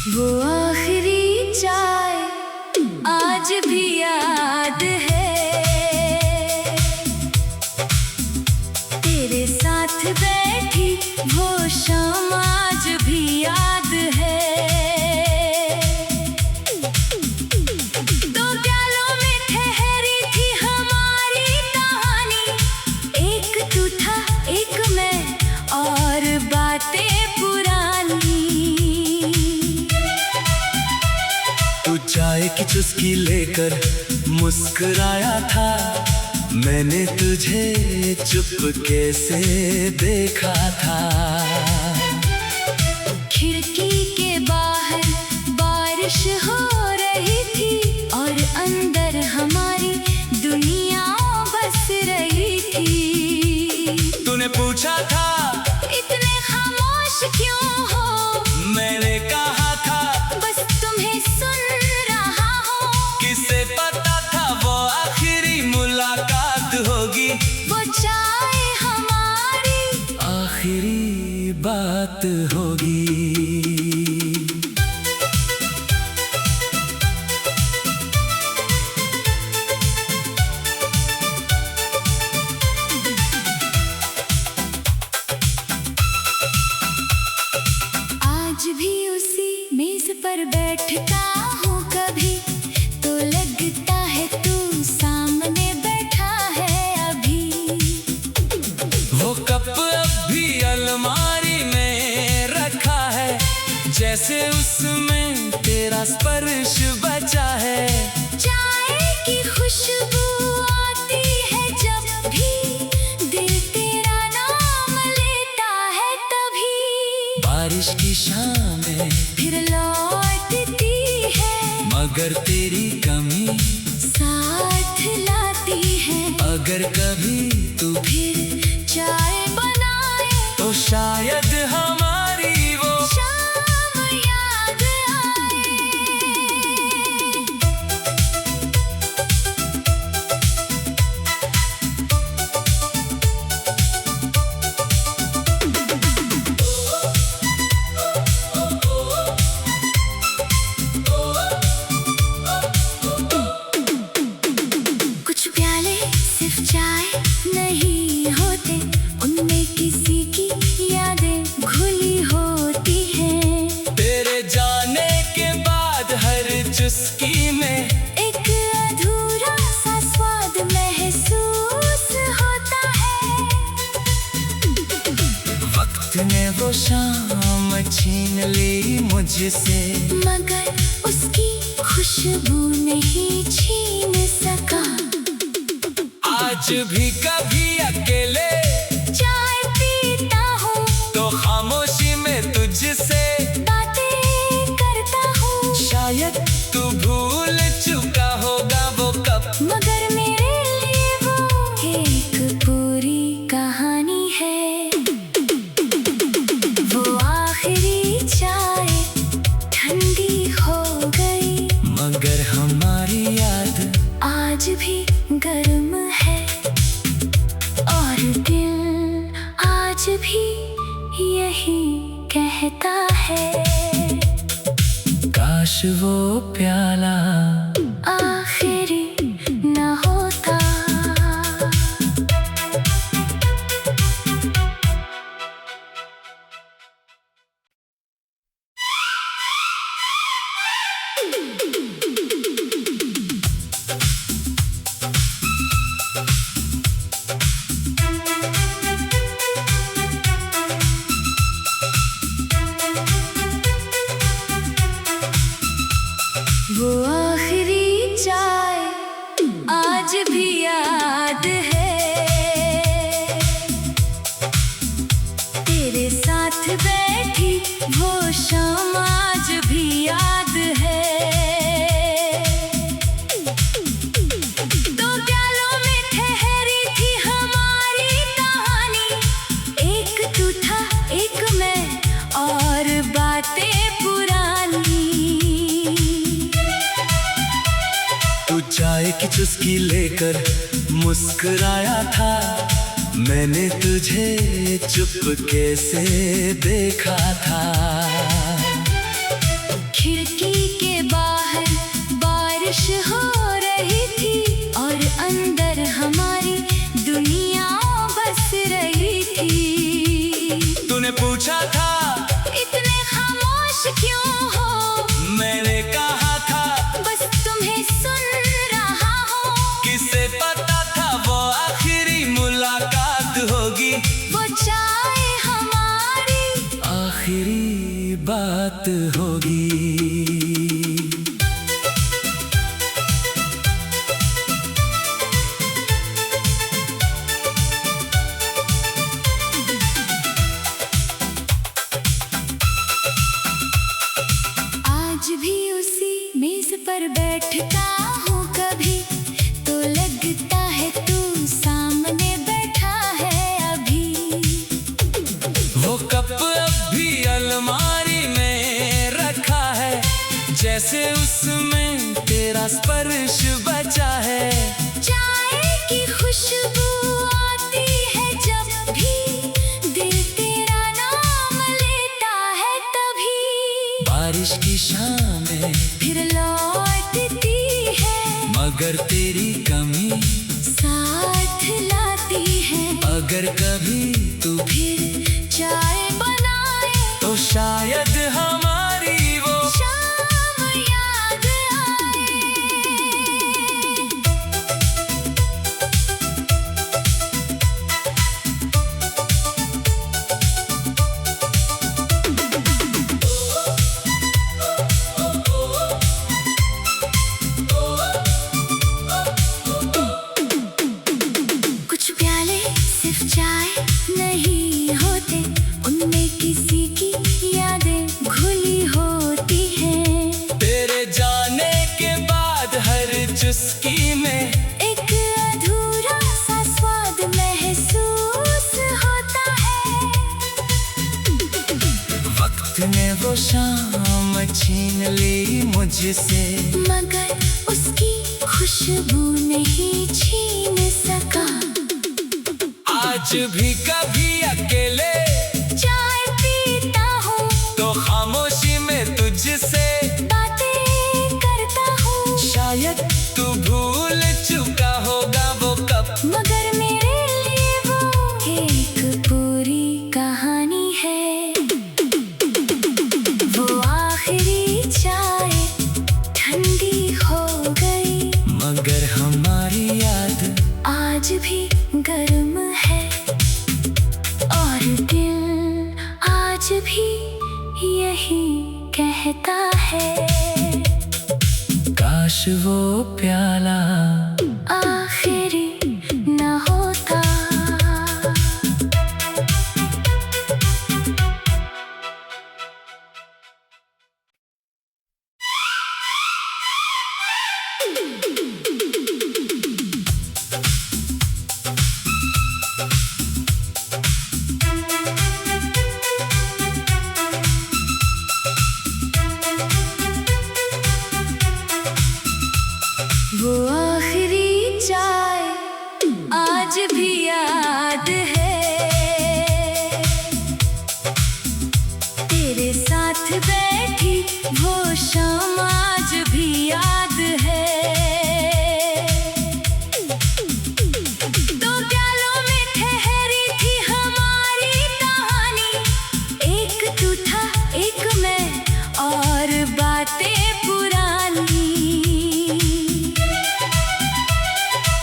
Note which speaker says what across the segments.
Speaker 1: वो आखिरी चाय आज भी याद है, तेरे साथ बैठी वो शाम आज भी याद है। दो प्यालों में ठहरी थी हमारी कहानी, एक तू था एक मैं और बातें पुरानी।
Speaker 2: तू चाय की चुस्की लेकर मुस्कुराया था, मैंने तुझे चुपके से देखा था।
Speaker 1: खिड़की के बाहर बारिश हो रही थी और अंदर हमारी दुनिया बस रही थी।
Speaker 2: तूने पूछा था
Speaker 1: इतने खामोश क्यों हो,
Speaker 2: मैंने कहा था
Speaker 1: बस तुम्हें सुन रहा हूँ।
Speaker 2: किसे पता था वो आखिरी मुलाकात होगी,
Speaker 1: वो चाय हमारी
Speaker 2: आखिरी बात होगी।
Speaker 1: आज भी उसी मेज पर बैठता हूँ कभी, तो लगता है तू सामने बैठा है अभी।
Speaker 2: वो कप अब भी अलमारी में रखा है, जैसे उसमें तेरा स्पर्श बचा है।
Speaker 1: चाय की खुशबू आती है जब भी, दिल तेरा नाम लेता है तभी।
Speaker 2: बारिश की शामें
Speaker 1: फिर लौटती है,
Speaker 2: मगर तेरी कमी
Speaker 1: साथ लाती है।
Speaker 2: अगर कभी तू
Speaker 1: फिर चाय बनाए
Speaker 2: तो शायद हमारी वो
Speaker 1: शाम याद आए। कुछ प्याले सिर्फ चाय नहीं होते, उनमें किसी की यादें घुली होती हैं।
Speaker 2: तेरे जाने के बाद हर चुस्की में
Speaker 1: एक अधूरा सा स्वाद महसूस होता है।
Speaker 2: वक्त ने वो शाम छीन ली मुझसे,
Speaker 1: मगर उसकी खुशबू नहीं छीन सका।
Speaker 2: आज भी कभी अकेले
Speaker 1: चाय पीता हूँ
Speaker 2: तो खामोशी में तुझसे
Speaker 1: बातें करता हूँ,
Speaker 2: शायद तू भूल चुका होगा वो कब,
Speaker 1: मगर मेरे लिए वो एक पूरी कहानी है। वो आखिरी चाय ठंडी हो गई,
Speaker 2: मगर हमारी याद
Speaker 1: आज भी गर्म है और दिल आज भी यही कहता है,
Speaker 2: काश वो प्याला
Speaker 1: आखिरी न होता। वो आखिरी चाय आज भी याद है, तेरे साथ बैठी वो शाम आज भी याद है। दो प्यालों में ठहरी थी हमारी कहानी, एक तू था एक मैं और बातें पुरानी।
Speaker 2: चुस्की लेकर मुस्कुराया था। मैंने तुझे चुपके से देखा था।
Speaker 1: खिड़की के बाहर बारिश हो रही थी और अंदर हमारी दुनिया बस रही थी।
Speaker 2: तूने पूछा था
Speaker 1: इतने खामोश क्यों हो?
Speaker 2: मैंने कहा था
Speaker 1: बस तुम्हें सुन रहा हूँ।
Speaker 2: किसे पता था वो आखिरी मुलाकात होगी,
Speaker 1: वो चाहे हमारी
Speaker 2: आखिरी बात होगी।
Speaker 1: आज भी उसी मेज पर बैठता हूँ कभी तो लगता है तू सामने बैठा है अभी।
Speaker 2: वो कप अब भी अलमारी में रखा है, जैसे उसमें तेरा स्पर्श बचा है।
Speaker 1: चाय की खुशबू आती है जब भी दिल तेरा नाम लेता है तभी।
Speaker 2: बारिश की शामें
Speaker 1: फिर लौटती है
Speaker 2: मगर तेरी कमी
Speaker 1: साथ लाती है।
Speaker 2: अगर कभी तू
Speaker 1: फिर चाय बनाए
Speaker 2: तो शायद हमारी वो
Speaker 1: शाम याद आए। कुछ प्याले सिर्फ चाय नहीं होते, उनमें किसी की यादें घुली होती हैं।
Speaker 2: तेरे जाने के बाद हर चुस्की में
Speaker 1: एक अधूरा सा स्वाद महसूस होता है।
Speaker 2: वक्त ने वो शाम छीन ली मुझसे,
Speaker 1: मगर उसकी खुशबू नहीं छीन सका।
Speaker 2: आज भी कभी अकेले
Speaker 1: चाय पीता हूँ
Speaker 2: तो खामोशी में तुझसे
Speaker 1: बातें करता हूँ।
Speaker 2: शायद तू भूल चुका होगा वो कप,
Speaker 1: मगर मेरे लिए वो एक पूरी कहानी है। वो आखिरी चाय ठंडी हो गई
Speaker 2: मगर हमारी याद
Speaker 1: आज भी गर्म है और दिल आज भी यही कहता है।
Speaker 2: काश वो प्याला
Speaker 1: आखिरी न होता। वो आखिरी चाय आज भी याद है, तेरे साथ बैठी वो शाम आज भी याद है। दो प्यालों में ठहरी थी हमारी कहानी, एक तू था एक मैं और बातें पुरानी।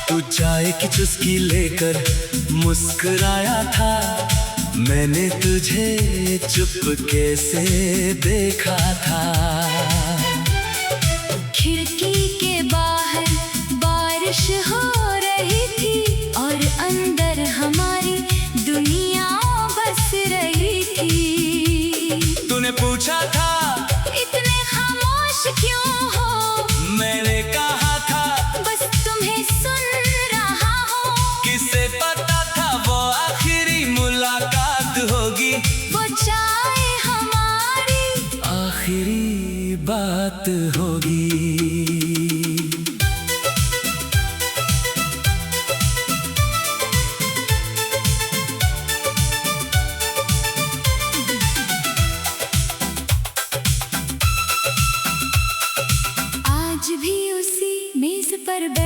Speaker 2: तू चाय की चुस्की लेकर मुस्कुराया था। मैंने तुझे चुपके से देखा था।
Speaker 1: खिड़की के बाहर बारिश हो रही थी और अंदर हमारी दुनिया बस रही थी।
Speaker 2: तूने पूछा था
Speaker 1: इतने खामोश क्यों हो?
Speaker 2: मैंने कहा था
Speaker 1: बस तुम्हें सुन रहा हूँ।
Speaker 2: किसे पता था वो आखिरी मुलाकात होगी,
Speaker 1: वो चाहे हमारी
Speaker 2: आखिरी बात होगी।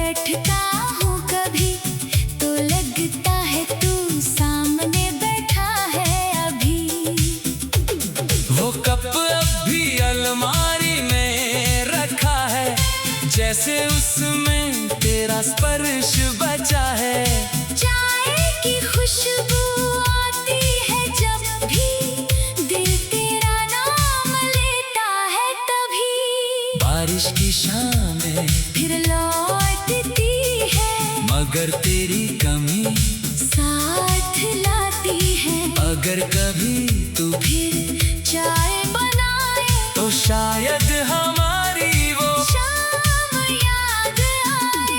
Speaker 1: बैठता हूँ कभी तो लगता है तू सामने बैठा है अभी।
Speaker 2: वो कप अब भी अलमारी में रखा है, जैसे उसमें तेरा स्पर्श बचा है।
Speaker 1: चाय की खुशबू आती है जब भी दिल तेरा नाम लेता है तभी।
Speaker 2: बारिश की शामें
Speaker 1: फिर लौटती है
Speaker 2: मगर तेरी कमी
Speaker 1: साथ लाती है।
Speaker 2: अगर कभी तू
Speaker 1: फिर चाय बनाए
Speaker 2: तो शायद हमारी वो
Speaker 1: शाम याद आए।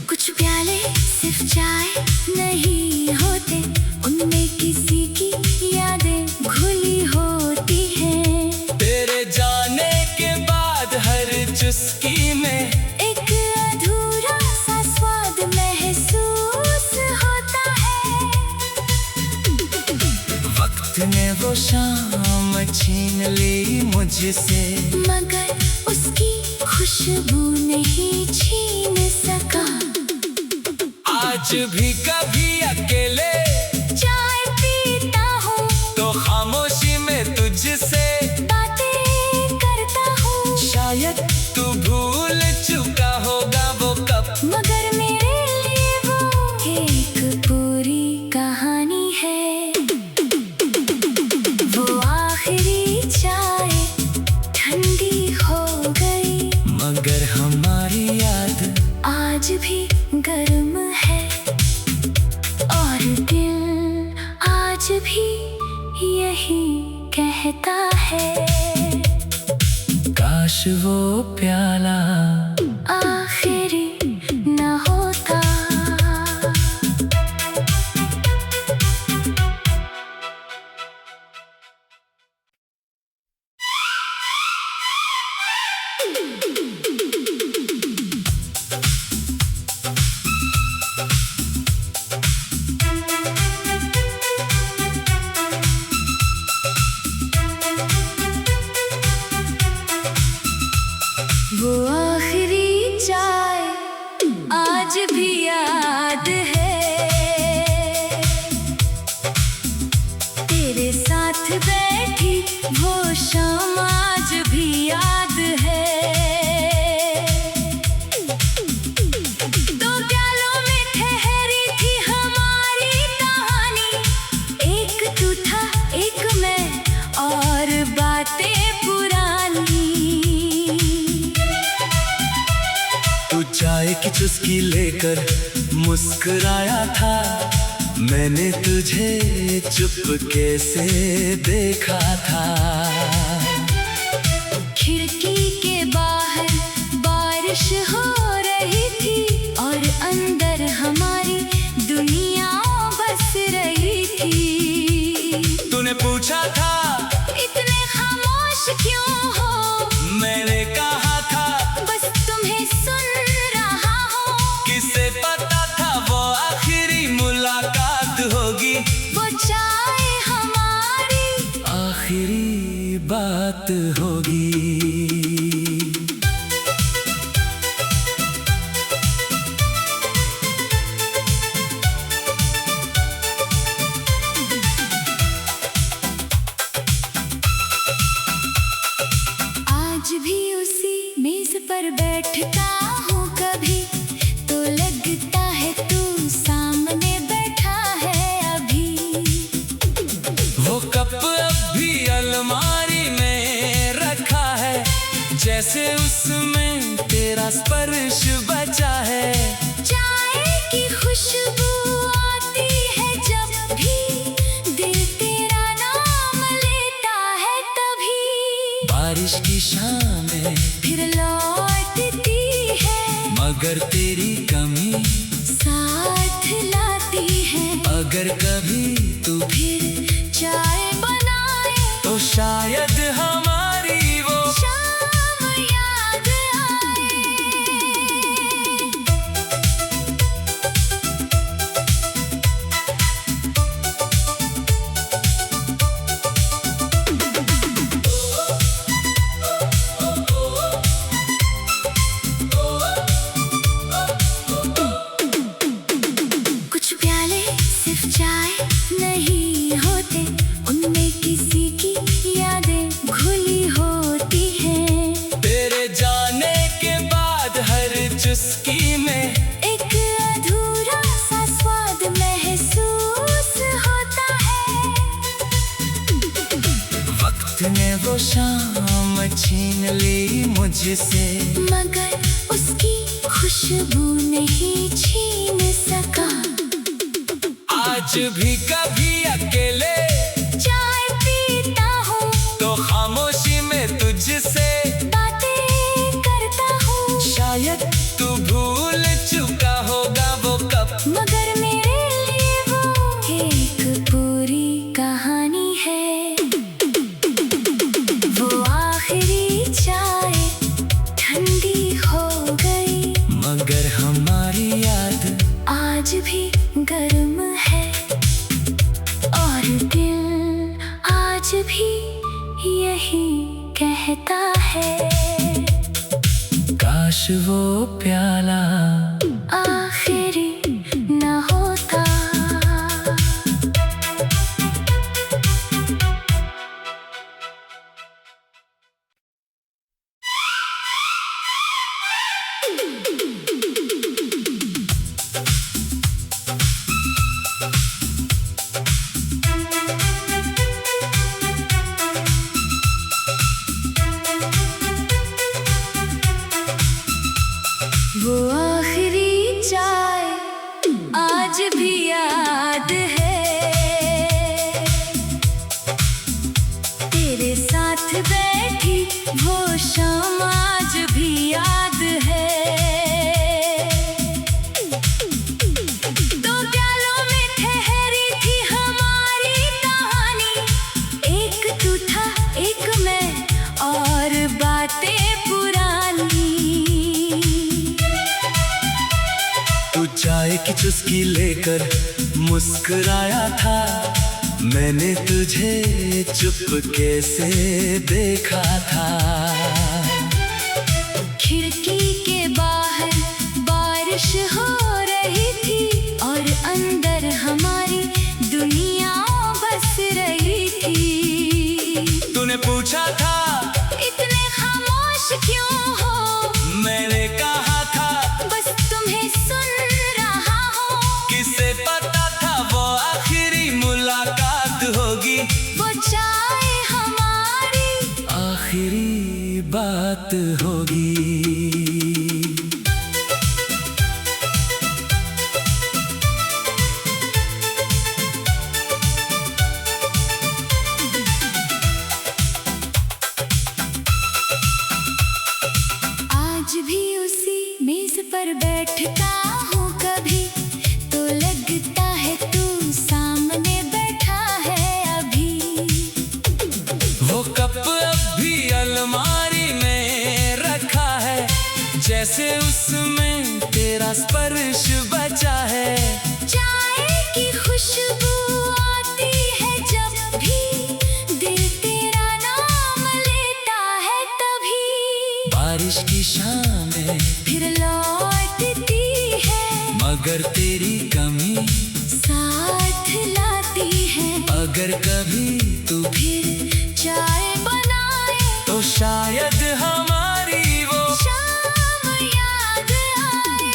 Speaker 1: कुछ प्याले सिर्फ चाय नहीं होते, उनमें किसी की यादें घुली होती हैं।
Speaker 2: तेरे जाने के बाद हर चुस्की में
Speaker 1: एक अधूरा सा स्वाद महसूस होता है।
Speaker 2: वक्त ने वो शाम छीन ली मुझसे,
Speaker 1: मगर उसकी खुशबू नहीं छीन सका।
Speaker 2: आज भी कभी अकेले
Speaker 1: चाय पीता हूँ
Speaker 2: तो खामोशी में तुझसे
Speaker 1: बातें करता हूँ।
Speaker 2: शायद तू भूल चुका होगा वो कप,
Speaker 1: मगर मेरे लिए वो एक पूरी कहानी है। वो आखिरी चाय ठंडी हो गई,
Speaker 2: मगर हमारी याद
Speaker 1: आज भी गर्म है और दिल आज भी यही कहता है।
Speaker 2: काश वो प्याला
Speaker 1: आखिरी न होता। वो आखिरी चाय आज भी याद है, तेरे साथ बैठी वो शाम आज भी याद है। दो प्यालों में ठहरी थी हमारी कहानी, एक तू था एक मैं और बातें पुरानी।
Speaker 2: तू चाय की चुस्की लेकर मुस्कुराया था, मैंने तुझे चुपके से देखा था।
Speaker 1: खिड़की के बाहर बारिश हो रही थी और अंदर हमारी दुनिया बस रही थी।
Speaker 2: तूने पूछा था
Speaker 1: इतने खामोश क्यों हो,
Speaker 2: मैंने कहा था
Speaker 1: बस तुम्हें सुन रहा हूँ।
Speaker 2: किसे पता था वो आखिरी मुलाकात होगी,
Speaker 1: वो चाय हमारी
Speaker 2: आखिरी बात होगी।
Speaker 1: आज भी उसी मेज पर बैठता हूँ कभी तो लगता है तू सामने बैठा है अभी।
Speaker 2: वो कप अब भी अलमारी में रखा है, जैसे उसमें तेरा स्पर्श बचा है।
Speaker 1: चाय की खुशबू आती है जब भी दिल तेरा नाम लेता है तभी।
Speaker 2: बारिश की शामें
Speaker 1: फिर लौटती है
Speaker 2: मगर तेरी कमी
Speaker 1: साथ लाती है।
Speaker 2: अगर कभी तू
Speaker 1: फिर चाय बनाए
Speaker 2: तो शायद हमारी वो
Speaker 1: शाम
Speaker 2: वो शाम छीन ली मुझसे,
Speaker 1: मगर उसकी खुशबू नहीं छीन सका।
Speaker 2: आज भी कभी अकेले
Speaker 1: चाय पीता हूँ
Speaker 2: तो खामोशी में तुझसे
Speaker 1: बातें करता हूँ।
Speaker 2: शायद तू भूल चुका होगा वो कब,
Speaker 1: मगर मेरे लिए वो एक पूरी कहानी है। वो आखिरी चाय ठंडी हो गई,
Speaker 2: मगर हमारी याद
Speaker 1: आज भी गर्म है। और दिल आज भी यही कहता है,
Speaker 2: काश वो प्याला
Speaker 1: आखिरी न होता। वो आखिरी चाय आज भी याद है, तेरे साथ बैठी वो शाम आज भी याद है। दो प्यालों में ठहरी थी हमारी कहानी, एक तू था एक मैं और बातें पुरानी।
Speaker 2: तू चाय की चुस्की लेकर मुस्कुराया था, मैंने तुझे चुपके से देखा था।
Speaker 1: खिड़की के बाहर बारिश हो रही थी और अंदर हमारी दुनिया बस रही थी।
Speaker 2: तूने पूछा था
Speaker 1: इतने खामोश क्यों हो,
Speaker 2: मैंने कहा था
Speaker 1: बस तुम्हें सुन रहा हूँ।
Speaker 2: किसे पता था वो आखिरी मुलाकात होगी,
Speaker 1: वो चाय हमारी
Speaker 2: आखिरी बात होगी।
Speaker 1: आज भी उसी मेज पर बैठता हूँ कभी, तो लगता है तू सामने बैठा है अभी।
Speaker 2: वो कप अब भी अलमारी में रखा है, जैसे उसमें तेरा स्पर्श बचा है।
Speaker 1: चाय की खुशबू आती है जब भी, दिल तेरा नाम लेता है तभी।
Speaker 2: बारिश की शामें
Speaker 1: फिर लौटती है,
Speaker 2: मगर तेरी कमी
Speaker 1: साथ लाती है।
Speaker 2: अगर कभी तू
Speaker 1: फिर चाय बनाए
Speaker 2: तो शायद हमारी वो
Speaker 1: शाम याद आए।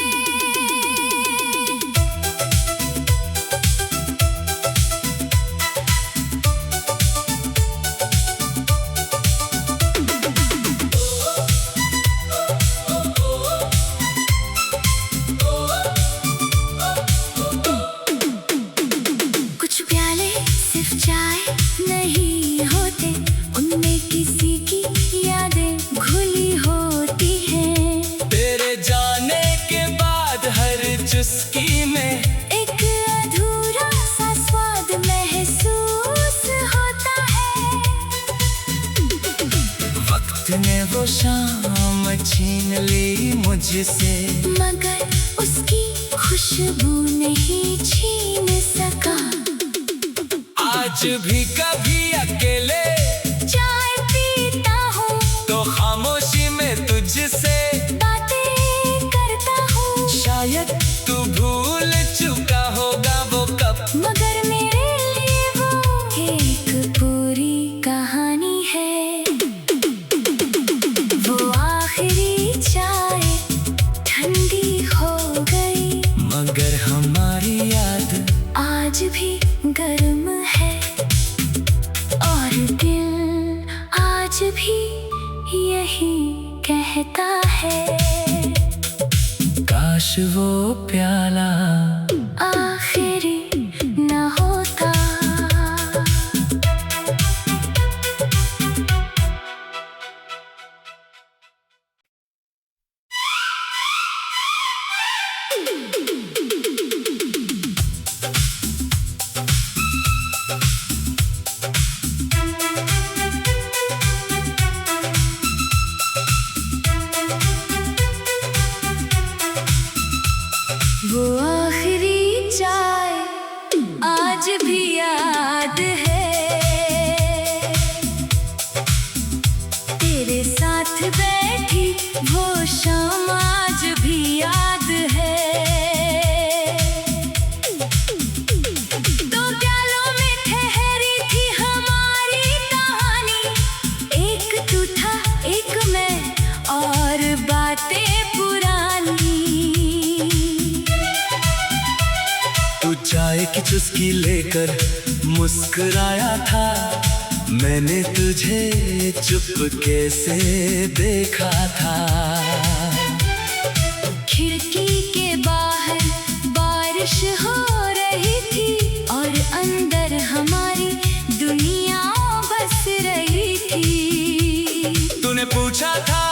Speaker 1: कुछ प्याले सिर्फ चाय नहीं होते, उनमें किसी की यादें घुली होती हैं।
Speaker 2: तेरे जाने के बाद हर चुस्की में
Speaker 1: एक अधूरा सा स्वाद महसूस होता है।
Speaker 2: वक्त ने वो शाम छीन ली मुझसे,
Speaker 1: मगर उसकी खुशबू नहीं छीन सका।
Speaker 2: आज भी कभी अकेले
Speaker 1: चाय पीता हूँ
Speaker 2: तो खामोशी में तुझसे
Speaker 1: बातें करता हूँ।
Speaker 2: शायद तू भूल चुका होगा वो कब,
Speaker 1: मगर मेरे लिए वो एक पूरी कहानी है। वो आखिरी चाय ठंडी हो गई,
Speaker 2: मगर हमारी याद
Speaker 1: आज भी गर्म है। और दिल आज है।
Speaker 2: काश वो प्याला
Speaker 1: आखिरी न होता। वो आखिरी चाय आज भी याद है, तेरे साथ बैठी वो शाम आज भी याद है। दो प्यालों में ठहरी थी हमारी कहानी, एक तू था एक मैं और बातें पुरानी।
Speaker 2: तू चाय की चुस्की लेकर मुस्कुराया था, मैंने तुझे चुपके से देखा था।
Speaker 1: खिड़की के बाहर बारिश हो रही थी और अंदर हमारी दुनिया बस रही थी।
Speaker 2: तूने पूछा था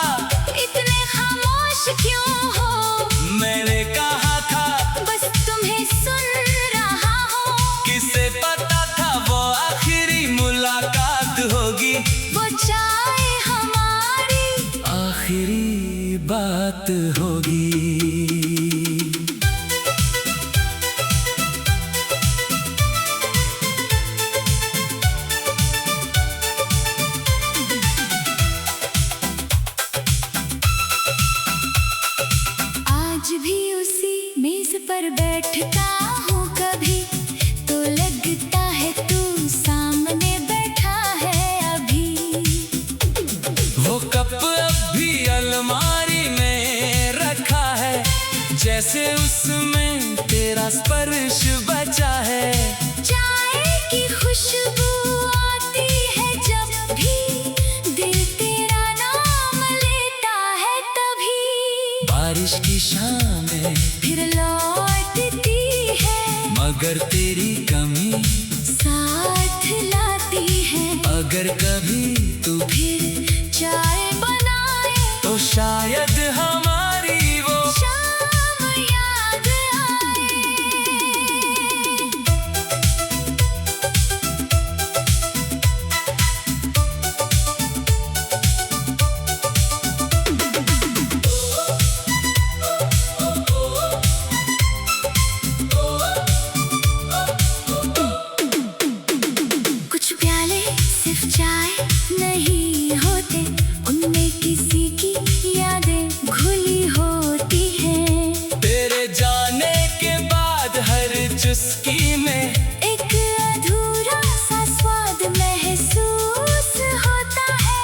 Speaker 1: इतने खामोश क्यों हो,
Speaker 2: मैंने कहा था
Speaker 1: बस तुम्हें सुन रहा हूँ।
Speaker 2: किसे पता था वो आखिरी मुलाकात होगी,
Speaker 1: वो चाय हमारी
Speaker 2: आखिरी बात होगी।
Speaker 1: आज भी उसी मेज पर बैठता हूँ कभी, तो लगता है तू सामने बैठा है अभी।
Speaker 2: वो कप अब भी अलमारी में रखा है, जैसे उसमें तेरा स्पर्श बचा है।
Speaker 1: चाय की खुशबू आती है जब भी, दिल तेरा नाम लेता है तभी।
Speaker 2: बारिश की शामें
Speaker 1: फिर लौटती है,
Speaker 2: मगर तेरी कमी
Speaker 1: साथ लाती है।
Speaker 2: अगर कभी तू
Speaker 1: फिर चाय बनाए
Speaker 2: तो शायद हमारी वो
Speaker 1: शाम याद आए। कुछ प्याले सिर्फ चाय नहीं होते, उनमें किसी की यादें घुली होती हैं।
Speaker 2: तेरे जाने के बाद हर चुस्की में
Speaker 1: एक अधूरा सा स्वाद महसूस होता है।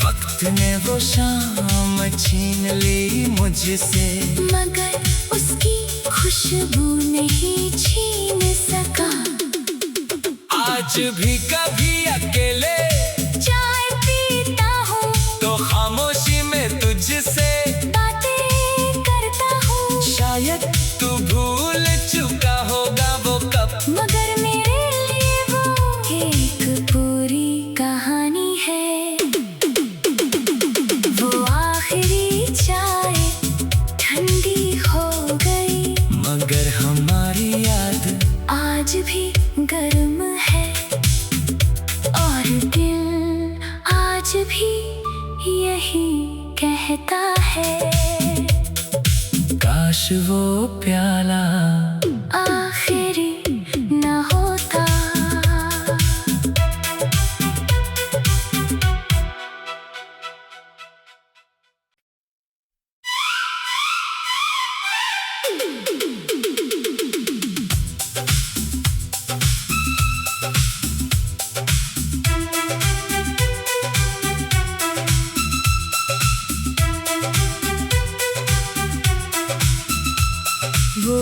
Speaker 2: वक्त ने वो शाम छीन ली मुझसे,
Speaker 1: मगर उसकी खुशबू नहीं छीन सका।
Speaker 2: आज भी कभी अकेले
Speaker 1: चाय पीता हूँ
Speaker 2: तो खामोशी में तुझसे
Speaker 1: बातें करता हूँ,
Speaker 2: शायद तू भूल चुका होगा वो कब,
Speaker 1: मगर मेरे लिए वो एक पूरी कहानी है। वो आखिरी चाय ठंडी हो गई,
Speaker 2: मगर हमारी याद
Speaker 1: आज भी गर्म है और दिल आज भी यही कहता है।
Speaker 2: काश वो प्याला
Speaker 1: आखिरी न होता। वो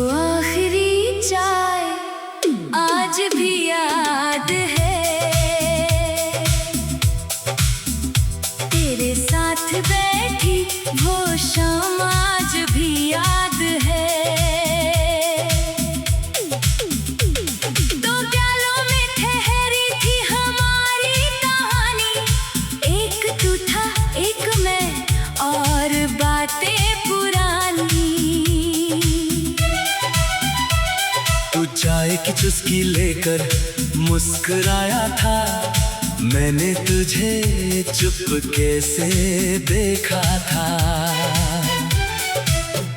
Speaker 2: तू चाय की चुस्की लेकर मुस्कुराया था, मैंने तुझे चुपके से देखा था।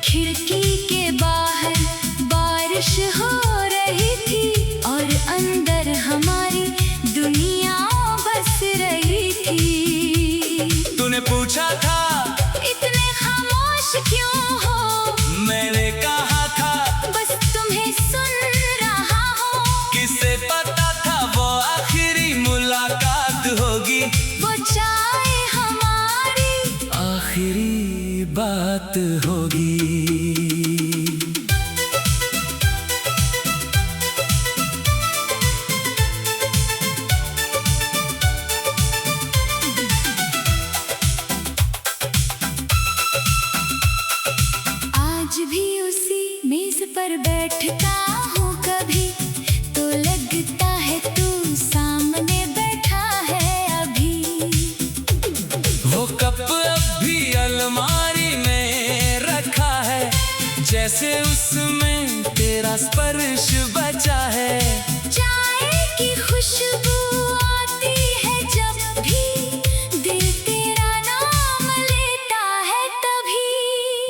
Speaker 1: खिड़की के बाहर बारिश हो रही थी और अंदर हमारी दुनिया बस रही थी।
Speaker 2: तूने पूछा था
Speaker 1: इतने खामोश क्यों हो,
Speaker 2: मैंने कहा था
Speaker 1: बस तुम्हें सुन रहा हूँ।
Speaker 2: किसे पता था वो आखिरी मुलाकात होगी,
Speaker 1: वो चाय हमारी
Speaker 2: आखिरी बात होगी।
Speaker 1: आज भी उसी मेज पर बैठता हूँ कभी, तो लगता है तू सामने बैठा है अभी।
Speaker 2: वो कप अब भी अलमारी में रखा है, जैसे उसमें तेरा स्पर्श बचा है।
Speaker 1: चाय की खुशबू आती है जब भी, दिल तेरा नाम लेता है तभी।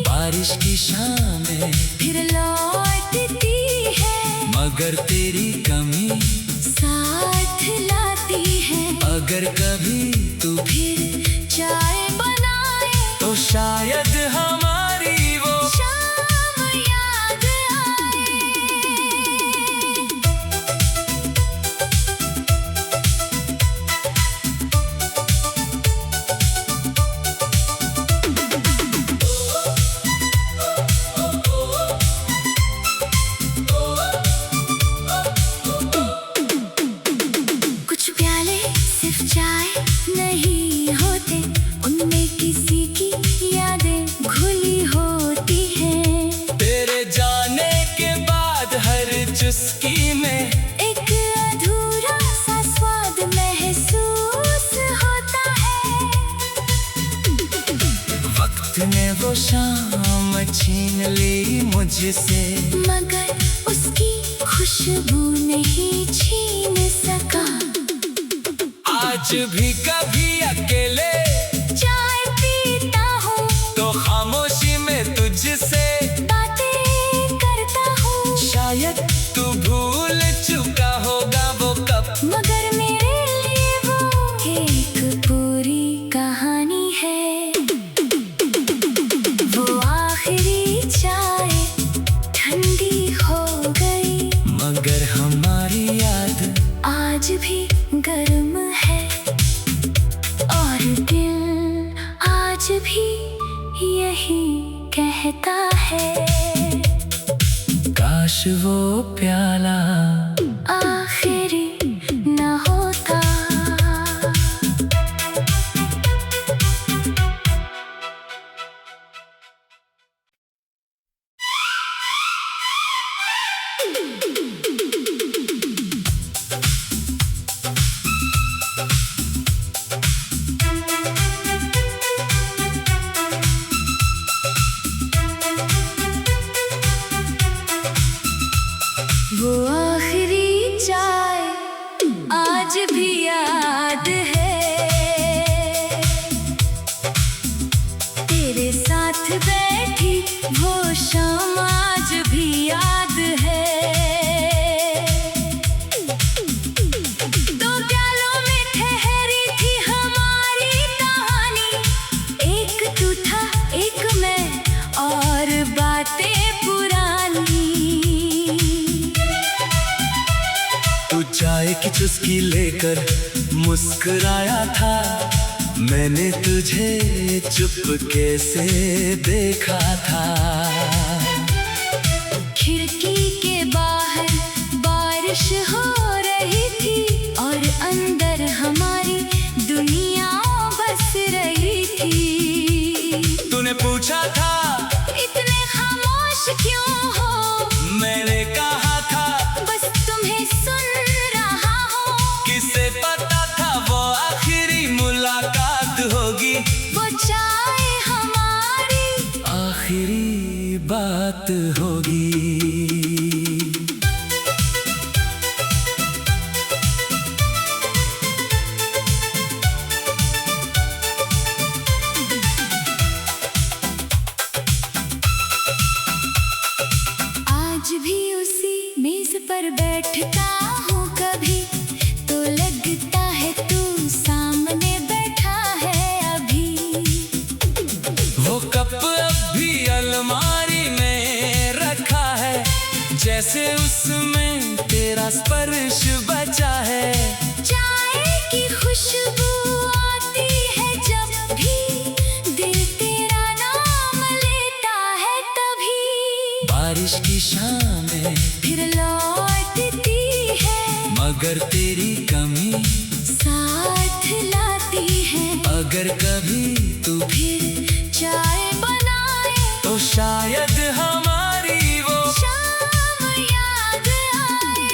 Speaker 2: बारिश की शामें
Speaker 1: फिर लौटती है,
Speaker 2: मगर तेरी कमी
Speaker 1: साथ लाती है।
Speaker 2: अगर कभी तू
Speaker 1: फिर चाय बनाए
Speaker 2: तो शायद हमारी वो
Speaker 1: शाम याद आए। कुछ प्याले सिर्फ चाय नहीं होते, उनमें किसी की यादें घुली होती हैं।
Speaker 2: तेरे जाने के बाद हर चुस्की में
Speaker 1: एक अधूरा सा स्वाद महसूस होता है।
Speaker 2: वक्त ने वो शाम छीन ली मुझसे,
Speaker 1: मगर उसकी खुशबू नहीं छीन सका।
Speaker 2: आज भी कभी अकेले
Speaker 1: चाय पीता हूँ
Speaker 2: तो खामोशी में तुझसे
Speaker 1: बातें करता हूँ,
Speaker 2: शायद तू भूल चुका होगा वो कब,
Speaker 1: मगर मेरे लिए वो एक पूरी कहानी है। वो आखिरी चाय ठंडी हो गई,
Speaker 2: मगर हमारी याद
Speaker 1: आज भी गर्म है और दिल आज भी यही कहता है।
Speaker 2: काश वो प्याला
Speaker 1: आखिरी न होता। वो आखिरी चाय आज भी याद है, तेरे साथ बैठी वो शाम आज भी याद है। दो प्यालों में ठहरी थी हमारी कहानी, एक तू था एक मैं और बातें पुरानी।
Speaker 2: तू चाय की चुस्की लेकर मुस्कुराया था, मैंने तुझे चुपके से देखा था।
Speaker 1: खिड़की के बाहर बारिश हो रही थी और अंदर हमारी दुनिया बस रही थी।
Speaker 2: तूने पूछा था
Speaker 1: इतने खामोश क्यों हो,
Speaker 2: मैंने कहा था
Speaker 1: बस तुम्हें सुन रहा हूँ।
Speaker 2: किसे पता था वो आखिरी मुलाकात होगी,
Speaker 1: वो चाय हमारी
Speaker 2: आखिरी बात होगी।
Speaker 1: मेज पर बैठता हूँ कभी तो लगता है तू सामने बैठा है अभी।
Speaker 2: वो कप अब भी अलमारी में रखा है, जैसे उसमें तेरा स्पर्श बचा है।
Speaker 1: चाय की खुशबू आती है जब भी दिल तेरा नाम लेता है तभी।
Speaker 2: बारिश की शामें
Speaker 1: फिर लौटती है
Speaker 2: मगर तेरी कमी
Speaker 1: साथ लाती है।
Speaker 2: अगर कभी तू
Speaker 1: फिर चाय बनाए
Speaker 2: तो शायद हमारी वो
Speaker 1: शाम याद आए।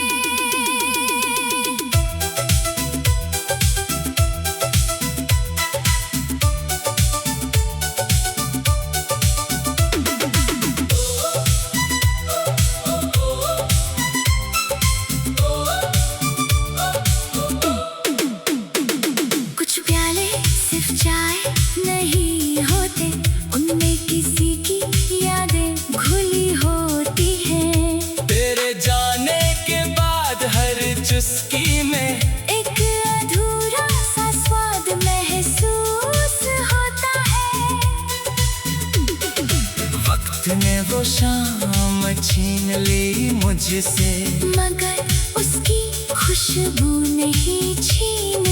Speaker 1: कुछ प्याले सिर्फ चाय नहीं होते, उनमें किसी की यादें घुली होती हैं।
Speaker 2: तेरे जाने के बाद हर चुस्की में
Speaker 1: एक अधूरा सा स्वाद महसूस होता है।
Speaker 2: वक्त ने वो शाम छीन ली मुझसे,
Speaker 1: मगर उसकी खुशबू नहीं छीन